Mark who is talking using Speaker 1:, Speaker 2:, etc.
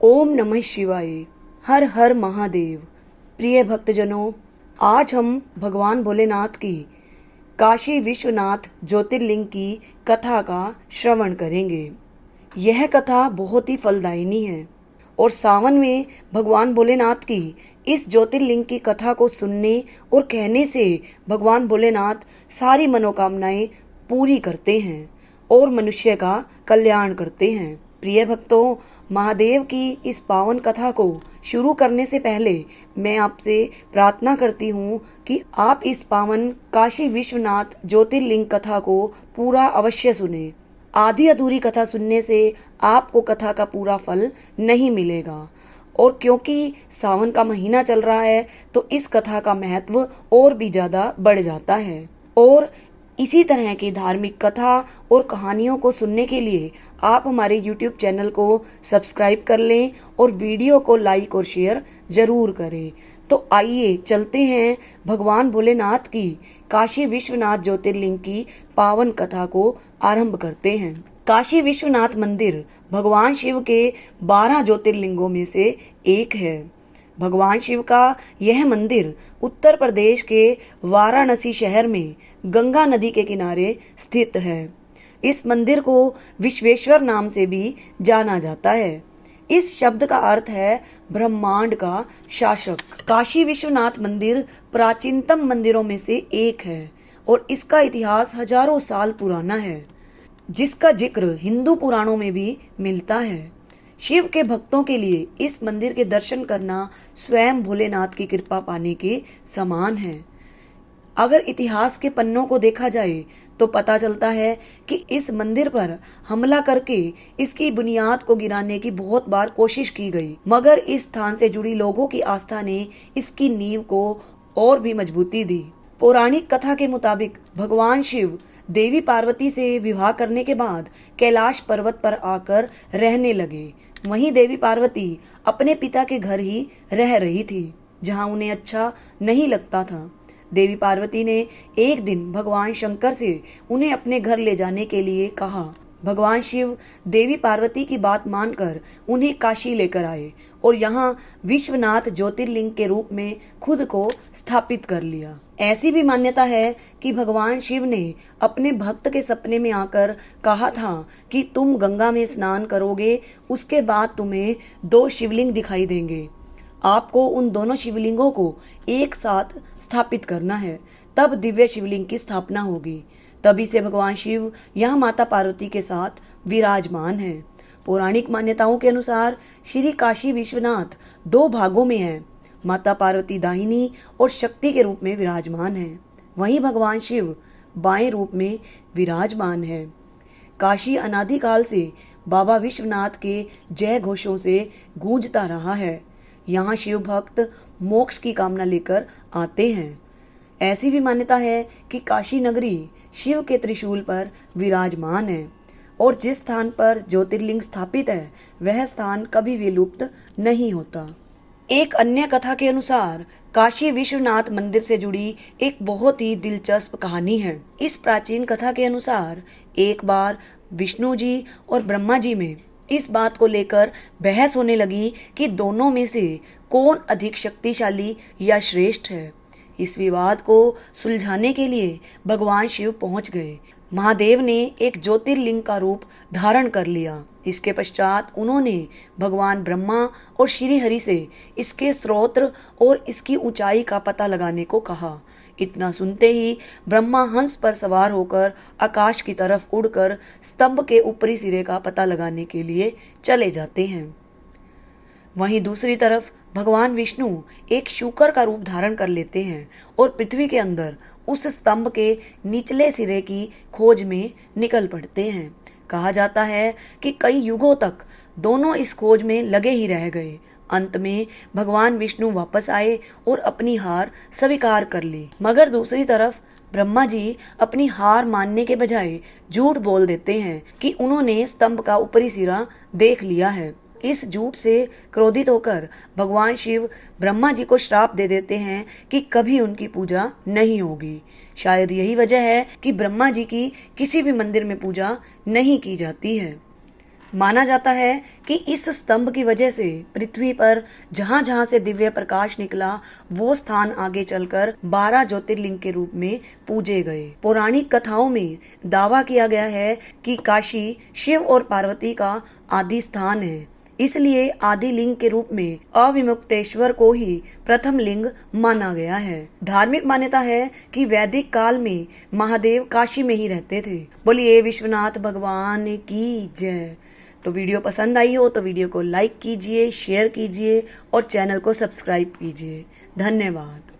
Speaker 1: ओम नमः शिवाय। हर हर महादेव। प्रिय भक्तजनों, आज हम भगवान भोलेनाथ की काशी विश्वनाथ ज्योतिर्लिंग की कथा का श्रवण करेंगे। यह कथा बहुत ही फलदायिनी है और सावन में भगवान भोलेनाथ की इस ज्योतिर्लिंग की कथा को सुनने और कहने से भगवान भोलेनाथ सारी मनोकामनाएं पूरी करते हैं और मनुष्य का कल्याण करते हैं। प्रिय भक्तों, महादेव की इस पावन कथा को शुरू करने से पहले मैं आपसे प्रार्थना करती हूँ कि आप इस पावन काशी विश्वनाथ ज्योतिर्लिंग कथा को पूरा अवश्य सुने। आधी अधूरी कथा सुनने से आपको कथा का पूरा फल नहीं मिलेगा और क्योंकि सावन का महीना चल रहा है तो इस कथा का महत्व और भी ज़्यादा बढ़ जाता है। और इसी तरह की धार्मिक कथा और कहानियों को सुनने के लिए आप हमारे YouTube चैनल को सब्सक्राइब कर लें और वीडियो को लाइक और शेयर ज़रूर करें। तो आइए चलते हैं भगवान भोलेनाथ की काशी विश्वनाथ ज्योतिर्लिंग की पावन कथा को आरंभ करते हैं। काशी विश्वनाथ मंदिर भगवान शिव के 12 ज्योतिर्लिंगों में से एक है। भगवान शिव का यह मंदिर उत्तर प्रदेश के वाराणसी शहर में गंगा नदी के किनारे स्थित है। इस मंदिर को विश्वेश्वर नाम से भी जाना जाता है। इस शब्द का अर्थ है ब्रह्मांड का शासक। काशी विश्वनाथ मंदिर प्राचीनतम मंदिरों में से एक है और इसका इतिहास हजारों साल पुराना है, जिसका जिक्र हिंदू पुराणों में भी मिलता है। शिव के भक्तों के लिए इस मंदिर के दर्शन करना स्वयं भोलेनाथ की कृपा पाने के समान है। अगर इतिहास के पन्नों को देखा जाए तो पता चलता है कि इस मंदिर पर हमला करके इसकी बुनियाद को गिराने की बहुत बार कोशिश की गई, मगर इस स्थान से जुड़ी लोगों की आस्था ने इसकी नींव को और भी मजबूती दी। पौराणिक कथा के मुताबिक भगवान शिव देवी पार्वती से विवाह करने के बाद कैलाश पर्वत पर आकर रहने लगे। वहीं देवी पार्वती अपने पिता के घर ही रह रही थी, जहां उन्हें अच्छा नहीं लगता था। देवी पार्वती ने एक दिन भगवान शंकर से उन्हें अपने घर ले जाने के लिए कहा। भगवान शिव देवी पार्वती की बात मानकर उन्हें काशी लेकर आए और यहाँ विश्वनाथ ज्योतिर्लिंग के रूप में खुद को स्थापित कर लिया। ऐसी भी मान्यता है कि भगवान शिव ने अपने भक्त के सपने में आकर कहा था कि तुम गंगा में स्नान करोगे, उसके बाद तुम्हें 2 शिवलिंग दिखाई देंगे। आपको उन दोनों शिवलिंगों को एक साथ स्थापित करना है, तब दिव्य शिवलिंग की स्थापना होगी। तभी से भगवान शिव यहाँ माता पार्वती के साथ विराजमान हैं। पौराणिक मान्यताओं के अनुसार श्री काशी विश्वनाथ 2 भागों में है। माता पार्वती दाहिनी और शक्ति के रूप में विराजमान है, वहीं भगवान शिव बाएं रूप में विराजमान है। काशी अनादिकाल से बाबा विश्वनाथ के जय घोषों से गूंजता रहा है। यहाँ शिव भक्त मोक्ष की कामना लेकर आते हैं। ऐसी भी मान्यता है कि काशी नगरी शिव के त्रिशूल पर विराजमान है और जिस स्थान पर ज्योतिर्लिंग स्थापित है वह स्थान कभी भी लुप्त नहीं होता। एक अन्य कथा के अनुसार काशी विश्वनाथ मंदिर से जुड़ी एक बहुत ही दिलचस्प कहानी है। इस प्राचीन कथा के अनुसार एक बार विष्णु जी और ब्रह्मा जी में इस बात को लेकर बहस होने लगी कि दोनों में से कौन अधिक शक्तिशाली या श्रेष्ठ है। इस विवाद को सुलझाने के लिए भगवान शिव पहुंच गए। महादेव ने एक ज्योतिर्लिंग का रूप धारण कर लिया। इसके पश्चात उन्होंने भगवान ब्रह्मा और श्री हरि से इसके स्रोत और इसकी ऊंचाई का पता लगाने को कहा। इतना सुनते ही ब्रह्मा हंस पर सवार होकर आकाश की तरफ उड़कर स्तंभ के ऊपरी सिरे का पता लगाने के लिए चले जाते हैं। वहीं दूसरी तरफ भगवान विष्णु एक शूकर का रूप धारण कर लेते हैं और पृथ्वी के अंदर उस स्तंभ के निचले सिरे की खोज में निकल पड़ते हैं। कहा जाता है कि कई युगों तक दोनों इस खोज में लगे ही रह गए। अंत में भगवान विष्णु वापस आए और अपनी हार स्वीकार कर ली, मगर दूसरी तरफ ब्रह्मा जी अपनी हार मानने के बजाय झूठ बोल देते हैं कि उन्होंने स्तंभ का ऊपरी सिरा देख लिया है। इस झूठ से क्रोधित होकर भगवान शिव ब्रह्मा जी को श्राप दे देते हैं कि कभी उनकी पूजा नहीं होगी। शायद यही वजह है कि ब्रह्मा जी की किसी भी मंदिर में पूजा नहीं की जाती है। माना जाता है कि इस स्तंभ की वजह से पृथ्वी पर जहां जहां से दिव्य प्रकाश निकला वो स्थान आगे चलकर 12 ज्योतिर्लिंग के रूप में पूजे गए। पौराणिक कथाओं में दावा किया गया है कि काशी शिव और पार्वती का आदि स्थान है, इसलिए आदि लिंग के रूप में अविमुक्तेश्वर को ही प्रथम लिंग माना गया है। धार्मिक मान्यता है कि वैदिक काल में महादेव काशी में ही रहते थे। बोलिए विश्वनाथ भगवान की जय। तो वीडियो पसंद आई हो तो वीडियो को लाइक कीजिए, शेयर कीजिए और चैनल को सब्सक्राइब कीजिए। धन्यवाद।